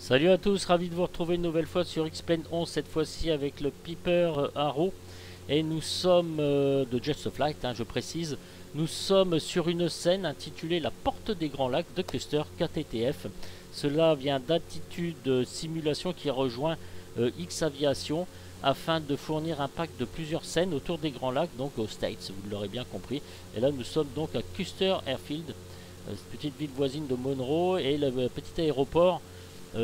Salut à tous, ravi de vous retrouver une nouvelle fois sur X-Plane 11, cette fois-ci avec le Piper Arrow. Et nous sommes de Just of Light, je précise. Nous sommes sur une scène intitulée La Porte des Grands Lacs de Cluster KTTF. Cela vient d'Attitude Simulation qui rejoint X Aviation afin de fournir un pack de plusieurs scènes autour des Grands Lacs, donc aux States, vous l'aurez bien compris. Et là nous sommes donc à Custer Airfield, petite ville voisine de Monroe, et le petit aéroport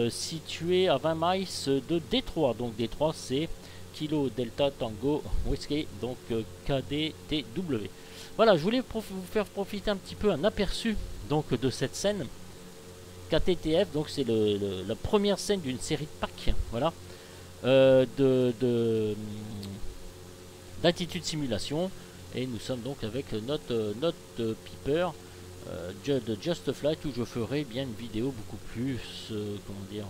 situé à 20 miles de Détroit. Donc Détroit c'est Kilo Delta Tango Whiskey, donc KDTW. Voilà, je voulais vous faire profiter un petit peu un aperçu donc de cette scène KTTF. Donc c'est la première scène d'une série de packs, voilà, d'Attitude Simulation. Et nous sommes donc avec notre Piper de Just Flight, où je ferai bien une vidéo beaucoup plus comment dire,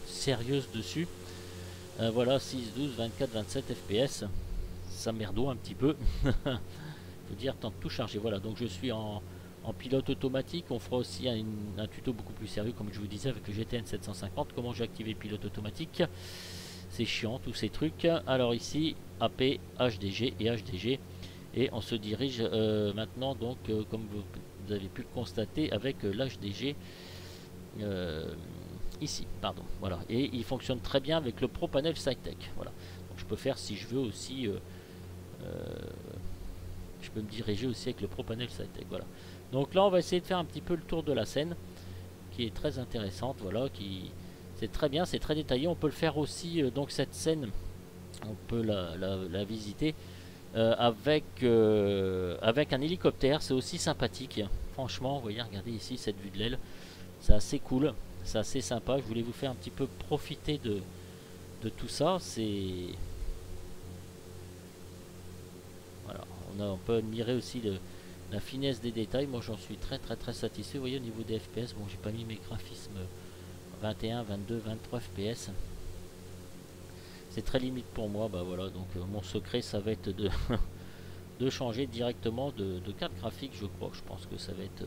sérieuse dessus. Voilà, 6, 12, 24, 27 fps, ça merdo un petit peu. Faut dire, temps de tout charger. Voilà, donc je suis en pilote automatique. On fera aussi un tuto beaucoup plus sérieux, comme je vous disais, avec le GTN 750, comment j'ai activé le pilote automatique. C'est chiant tous ces trucs. Alors ici AP, HDG et HDG, et on se dirige maintenant donc comme vous avez pu le constater avec l'HDG ici, pardon, voilà, et il fonctionne très bien avec le Pro Panel SciTech. Voilà, donc je peux faire, si je veux aussi, je peux me diriger aussi avec le Pro Panel SciTech. Voilà, donc là on va essayer de faire un petit peu le tour de la scène, qui est très intéressante. Voilà, c'est très bien, c'est très détaillé. On peut le faire aussi, donc cette scène, on peut la visiter avec un hélicoptère. C'est aussi sympathique, franchement. Vous voyez, regardez ici cette vue de l'aile, c'est assez cool, c'est assez sympa. Je voulais vous faire un petit peu profiter de tout ça. C'est voilà, on peut admirer aussi la finesse des détails. Moi j'en suis très satisfait. Vous voyez, au niveau des FPS, bon, j'ai pas mis mes graphismes 21, 22, 23 fps, c'est très limite pour moi. Bah voilà, donc mon secret ça va être de changer directement de carte graphique. Je pense que ça va être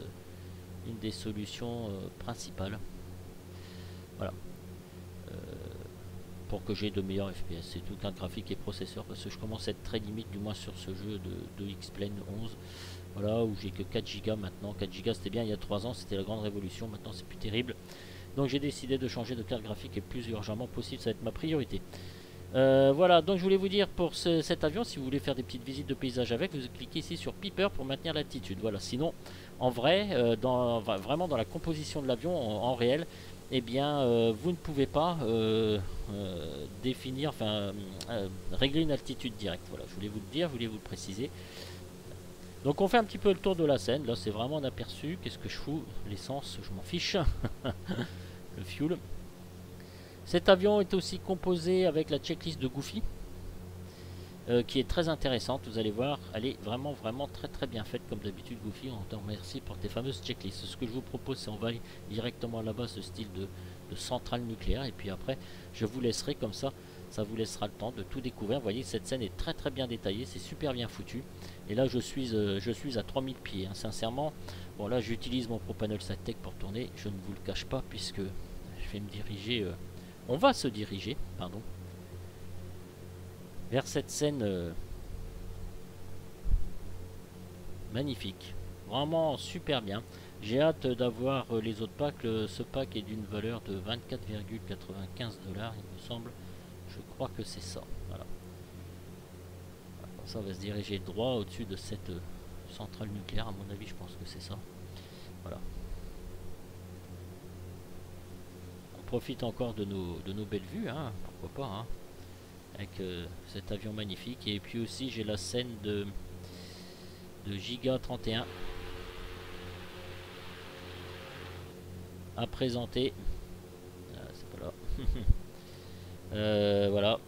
une des solutions principales. Voilà, pour que j'ai de meilleurs FPS, c'est tout, carte graphique et processeur, parce que je commence à être très limite, du moins sur ce jeu de X-Plane 11. Voilà, où j'ai que 4 Go maintenant. 4 Go c'était bien il y a 3 ans, c'était la grande révolution. Maintenant c'est plus terrible, donc j'ai décidé de changer de carte graphique, et plus urgemment possible, ça va être ma priorité. Voilà, donc je voulais vous dire pour cet avion, si vous voulez faire des petites visites de paysage avec, vous cliquez ici sur Piper pour maintenir l'altitude. Voilà, sinon en vrai, vraiment dans la composition de l'avion en réel, eh bien vous ne pouvez pas définir, régler une altitude directe. Voilà, je voulais vous le dire, je voulais vous le préciser. Donc on fait un petit peu le tour de la scène. Là c'est vraiment un aperçu. Qu'est-ce que je fous? L'essence, je m'en fiche. Le fuel. Cet avion est aussi composé avec la checklist de Goofy, qui est très intéressante. Vous allez voir, elle est vraiment très bien faite. Comme d'habitude, Goofy, on te remercie pour tes fameuses checklists. Ce que je vous propose, c'est on va aller directement là-bas, ce style de centrale nucléaire, et puis après je vous laisserai comme ça vous laissera le temps de tout découvrir. Vous voyez, cette scène est très bien détaillée, c'est super bien foutu. Et là je suis à 3000 pieds, sincèrement. Bon, là j'utilise mon ProPanel SciTech pour tourner, je ne vous le cache pas, puisque je vais me diriger, on va se diriger, pardon, vers cette scène magnifique, vraiment super bien. J'ai hâte d'avoir les autres packs. Ce pack est d'une valeur de 24,95 $, il me semble. Je crois que c'est ça. Voilà. Ça va se diriger droit au-dessus de cette centrale nucléaire, à mon avis. Je pense que c'est ça. Voilà. On profite encore de nos belles vues, pourquoi pas, avec cet avion magnifique. Et puis aussi j'ai la scène de Giga 31 à présenter. C'est pas là. Voilà,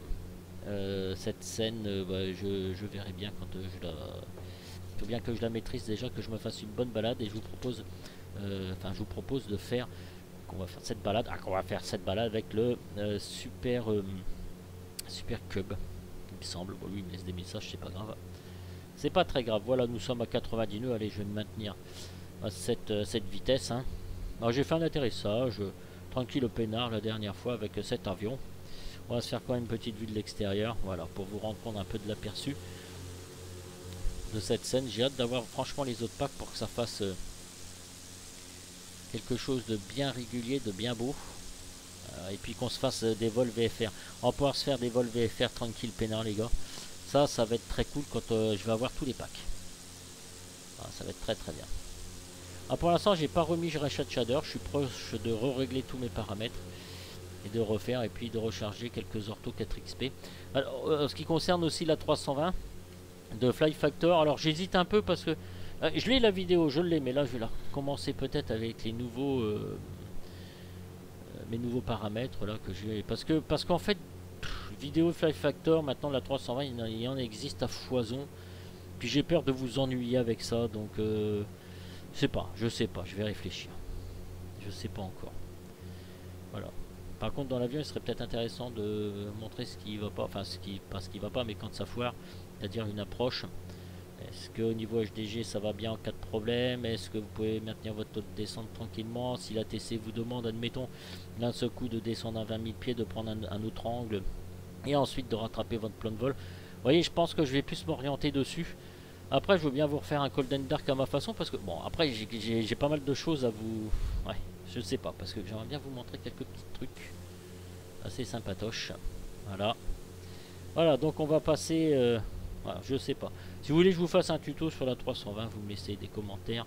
cette scène, je verrai bien quand je la... Il faut bien que je la maîtrise déjà, que je me fasse une bonne balade, et je vous propose de faire qu'on va faire cette balade. Qu'on va faire cette balade avec le Super Cub, il me semble. Bon, lui il me laisse des messages, c'est pas grave. C'est pas très grave. Voilà, nous sommes à 90 nœuds. Allez, je vais me maintenir à cette vitesse. Alors j'ai fait un atterrissage tranquille au peinard la dernière fois avec cet avion. On va se faire quand même une petite vue de l'extérieur, voilà, pour vous rendre compte un peu de l'aperçu de cette scène. J'ai hâte d'avoir franchement les autres packs pour que ça fasse quelque chose de bien régulier, de bien beau. Et puis qu'on se fasse des vols VFR. On va pouvoir se faire des vols VFR tranquille peinard les gars. Ça va être très cool quand je vais avoir tous les packs. Ça va être très très bien. Pour l'instant j'ai pas remis Reshad Shader. Je suis proche de régler tous mes paramètres. Et de refaire et puis de recharger quelques orthos 4XP. Alors, en ce qui concerne aussi la 320 de Fly Factor, alors j'hésite un peu parce que je l'ai la vidéo, je l'ai, mais là je vais la commencer peut-être avec les nouveaux mes nouveaux paramètres là que j'ai, parce qu'en fait vidéo Fly Factor maintenant la 320 il y en existe à foison, puis j'ai peur de vous ennuyer avec ça, donc je sais pas, je vais réfléchir, je sais pas encore. Voilà. Par contre dans l'avion il serait peut-être intéressant de montrer ce qui va pas, enfin pas ce qui va pas, mais quand ça foire, c'est-à-dire une approche. Est-ce qu'au niveau HDG ça va bien en cas de problème? Est-ce que vous pouvez maintenir votre taux de descente tranquillement? Si la TC vous demande, admettons, d'un seul coup de descendre à 20 000 pieds, de prendre un autre angle et ensuite de rattraper votre plan de vol. Vous voyez, je pense que je vais plus m'orienter dessus. Après, je veux bien vous refaire un Cold and Dark à ma façon, parce que, bon, après, j'ai pas mal de choses à vous... Ouais, je sais pas, parce que j'aimerais bien vous montrer quelques petits trucs assez sympatoches. Voilà. Voilà, donc on va passer... voilà, je sais pas. Si vous voulez que je vous fasse un tuto sur la 320, vous me laissez des commentaires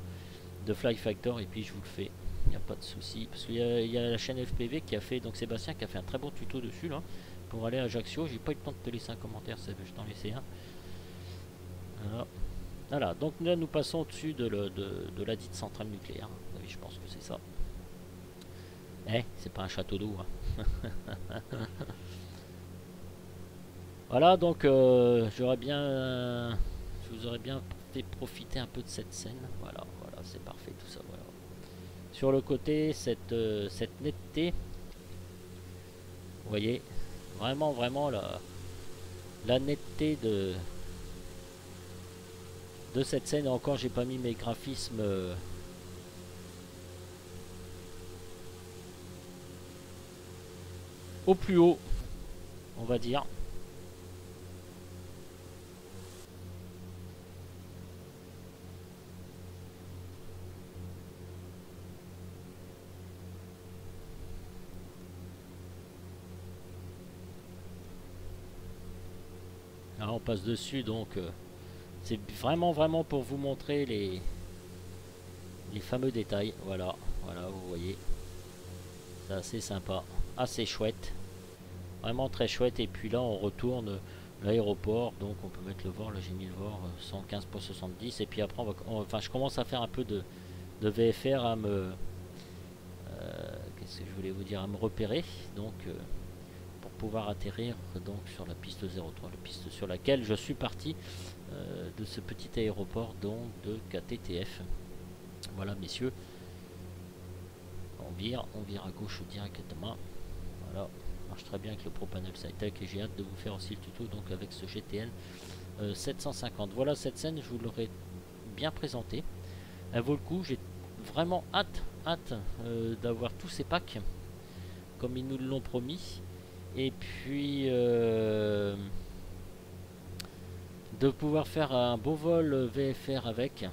de Fly Factor et puis je vous le fais. Il n'y a pas de souci. Parce qu'il y a la chaîne FPV qui a fait, donc Sébastien qui a fait un très bon tuto dessus là. Pour aller à Ajaccio. J'ai pas eu le temps de te laisser un commentaire, ça je t'en laisser un. Voilà, donc là nous passons au-dessus de la dite centrale nucléaire. Oui, je pense que c'est ça. Eh, c'est pas un château d'eau. Hein. Voilà, donc je vous aurais bien fait profiter un peu de cette scène. Voilà, voilà, c'est parfait tout ça. Voilà. Sur le côté, cette netteté, vous voyez, vraiment la netteté de cette scène. Et encore, j'ai pas mis mes graphismes au plus haut, on va dire. Là, on passe dessus, donc c'est vraiment pour vous montrer les fameux détails. Voilà, voilà, vous voyez, c'est assez sympa, assez chouette, vraiment très chouette. Et puis là, on retourne l'aéroport, donc on peut mettre le VOR. Là, j'ai mis le VOR 115/70. Et puis après, enfin, je commence à faire un peu de VFR à me qu'est-ce que je voulais vous dire, à me repérer, donc pouvoir atterrir donc sur la piste 03, la piste sur laquelle je suis parti de ce petit aéroport donc de KTTF. Voilà messieurs, on vire à gauche directement. Voilà, marche très bien avec le ProPanel SciTech et j'ai hâte de vous faire aussi le tuto donc avec ce GTN 750. Voilà, cette scène je vous l'aurais bien présentée, elle vaut le coup. J'ai vraiment hâte d'avoir tous ces packs comme ils nous l'ont promis. Et puis de pouvoir faire un beau vol VFR avec,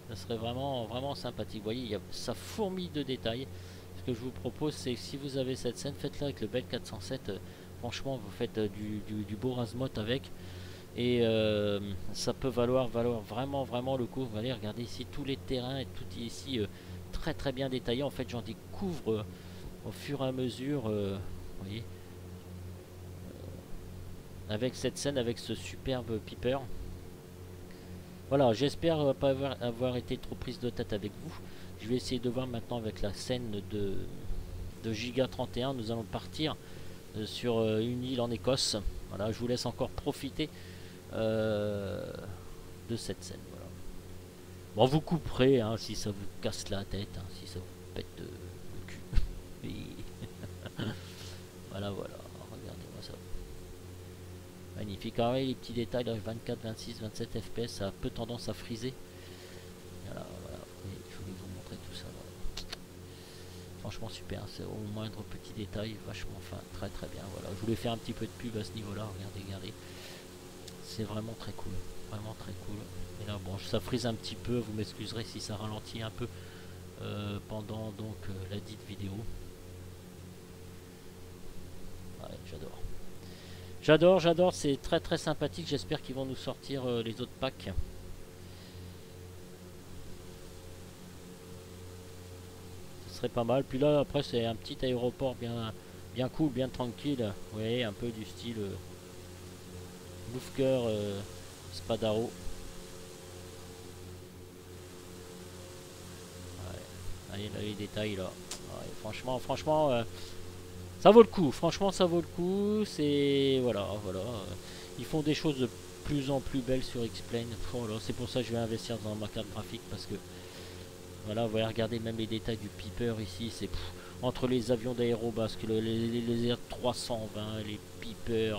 ça serait vraiment sympathique. Vous voyez, ça fourmille de détails. Ce que je vous propose, c'est que si vous avez cette scène, faites-la avec le Bell 407. Franchement, vous faites du beau Razmot avec, et ça peut valoir vraiment le coup. Vous allez regarder ici tous les terrains et tout est ici très bien détaillé. En fait, j'en découvre au fur et à mesure. Vous voyez, avec cette scène, avec ce superbe piper. Voilà, j'espère pas avoir été trop prise de tête avec vous. Je vais essayer de voir maintenant avec la scène de Giga 31. Nous allons partir sur une île en Écosse. Voilà, je vous laisse encore profiter de cette scène. Voilà. Bon, vous couperez hein, si ça vous casse la tête, hein, si ça vous pète le cul. Voilà, regardez-moi ça. Magnifique. Alors, les petits détails, là, 24, 26, 27 fps, ça a peu tendance à friser. Voilà, et je voulais vous montrer tout ça. Voilà. franchement super, c'est au moindre petit détail, vachement fin, très très bien. Voilà, je voulais faire un petit peu de pub à ce niveau-là, regardez. C'est vraiment très cool, vraiment très cool. Et là bon, ça frise un petit peu, vous m'excuserez si ça ralentit un peu pendant donc la dite vidéo. Ouais, j'adore, c'est très très sympathique. J'espère qu'ils vont nous sortir les autres packs. Ce serait pas mal. Puis là après c'est un petit aéroport bien cool, bien tranquille. Vous voyez, un peu du style Bouffer Spadaro. Ouais. Allez, là les détails là. Ouais, franchement ça vaut le coup. Franchement ça vaut le coup. C'est voilà. Ils font des choses de plus en plus belles sur X-Plane. Voilà, c'est pour ça que je vais investir dans ma carte graphique parce que voilà, vous voyez, regardez même les détails du Piper ici. C'est entre les avions d'aérobasque, les R320, les Piper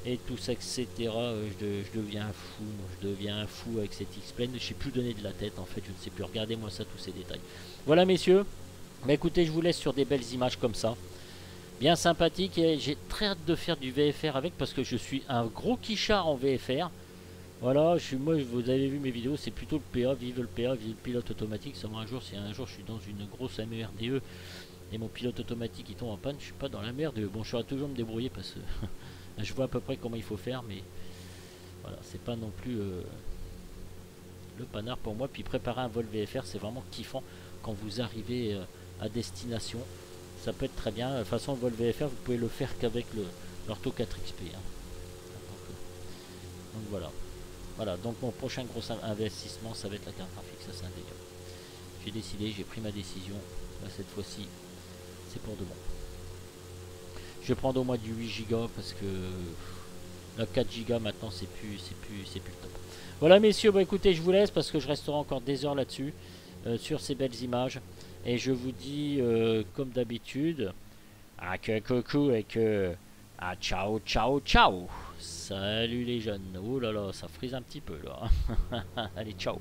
et tout ça, etc. Je deviens fou. Je deviens fou avec cette X-Plane. Je sais plus donner de la tête en fait. Je ne sais plus. Regardez-moi ça, tous ces détails. Voilà, messieurs. Bah écoutez, je vous laisse sur des belles images comme ça. Bien sympathique. Et j'ai très hâte de faire du VFR avec parce que je suis un gros quichard en VFR. Voilà, moi vous avez vu mes vidéos, c'est plutôt le PA, vive le PA, vive le pilote automatique. Ça un jour, si un jour je suis dans une grosse MERDE et mon pilote automatique il tombe en panne, je suis pas dans la merde. Bon, je saurai toujours me débrouiller parce que je vois à peu près comment il faut faire, mais voilà, c'est pas non plus le panard pour moi. Puis préparer un vol VFR, c'est vraiment kiffant quand vous arrivez à destination. Ça peut être très bien. De toute façon, le vol VFR, vous pouvez le faire qu'avec l'Orto 4XP. Hein. Donc voilà. Voilà, donc mon prochain gros investissement, ça va être la carte graphique, ça c'est un délire. J'ai décidé, j'ai pris ma décision. Là, cette fois-ci, c'est pour de bon. Je vais prendre au moins du 8 Go parce que la 4 Go maintenant, c'est plus le top. Voilà, messieurs, bah écoutez, je vous laisse parce que je resterai encore des heures là-dessus, sur ces belles images. Et je vous dis, comme d'habitude, à que coucou et que à ciao. Salut les jeunes. Oh là là, ça frise un petit peu là. Allez, ciao.